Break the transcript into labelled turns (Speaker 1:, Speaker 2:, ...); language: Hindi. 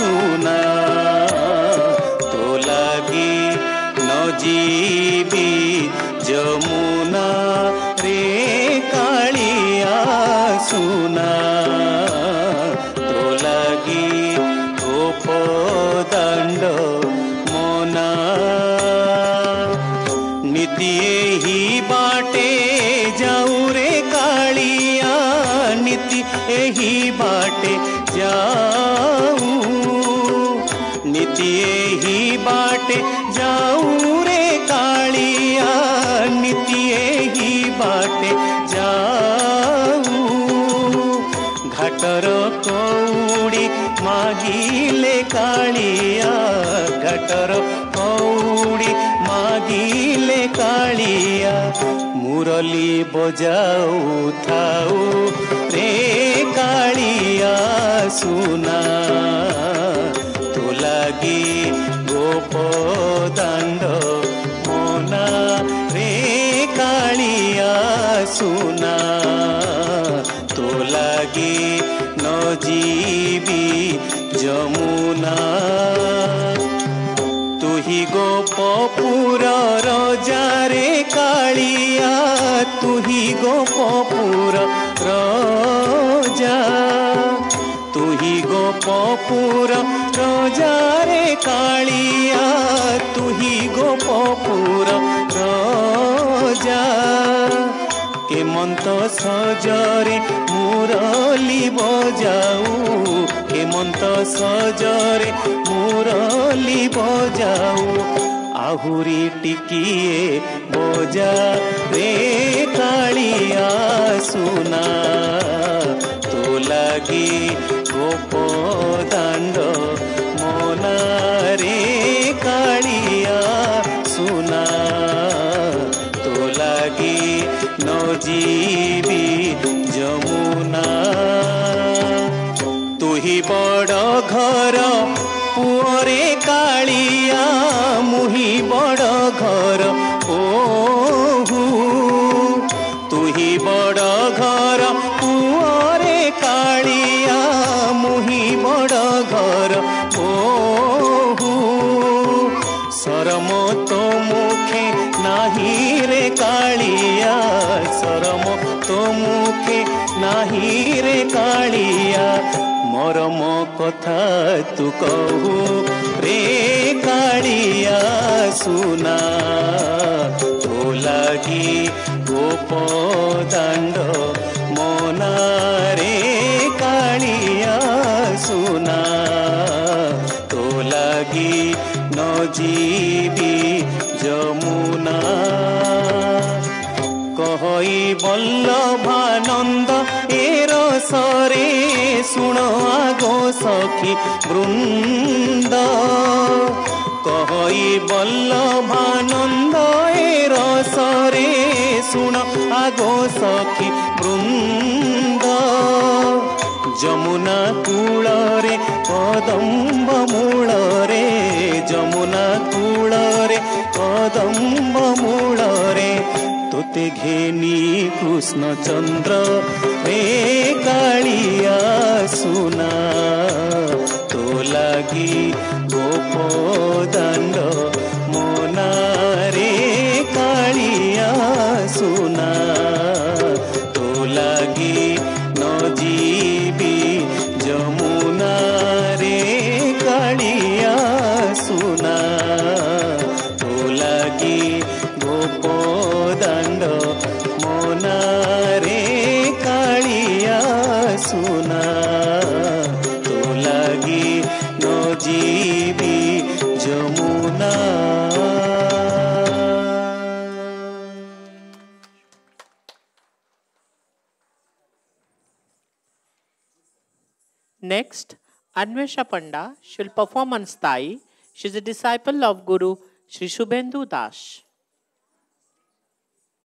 Speaker 1: सुना तो लगी न जीवी जमुना रे कालिया सुना तो लगी गोपदांड मोना नीति ही बाटे जाऊ रे कालिया नीति ही बाटे जाऊ नीति ही बाटे जाऊ रे कालिया नीति ही बाटे जाऊ घाटर कौड़ी मागिले कालिया घाटर कौड़ी मागिले कालिया मुरली बजाऊ थाऊ रे कालिया सुना तो लगी गोपदांड मोना रे कालिया सुना तो लगी न जीवी जमुना तुही गोपपुर राजा रे कालिया तुही गोपपुर राजा तुही गोपपुर राजा रे कालिया तुही गोपपुर राजा केमंत सजरे मुरली बजाऊ केमंत सजरे मुरली बजाऊ आहुरी टिकिए बजा रे कालिया सुना तो लगी गोपदांड मोना रे कालिया सुना तो लगी न जीवी जमुना तुही बड़ घर पुअरे कालिया मुही बड़ घर ओहू तुही बड़ घर पुअरे कालिया मुही बड़ घर ओहू शरम तो मुखे नाही रे कालिया शरम तो मुखे नाही रे कालिया मरम कथा तू कहू रे कालिया सुना तो लगी गोपदांड मोना रे कालिया सुना तो लगी न जीवी जमुना कही बल्लभानंद एरो सरे सुण आगो सखी वृंद कही बल्लभानंद एरो सरे सुण आगो सखी वृंद जमुना कूल रे कदम्ब मूल रे जमुना कूल रे कदम्ब मूल रे तोते घेनी कृष्ण चंद्र रे कालिया सुना तो लगी गोपदांड मोना रे कालिया सुना तो लगी न जीवी जमुना रे कालिया सुना तो लगी गोपदांड मोना रे कालिया सुना तो लगी न जीवी Jamuna.
Speaker 2: Next, Anvesha Panda, she will perform on Sthai. She is a disciple of Guru Sri Shubhendu Das.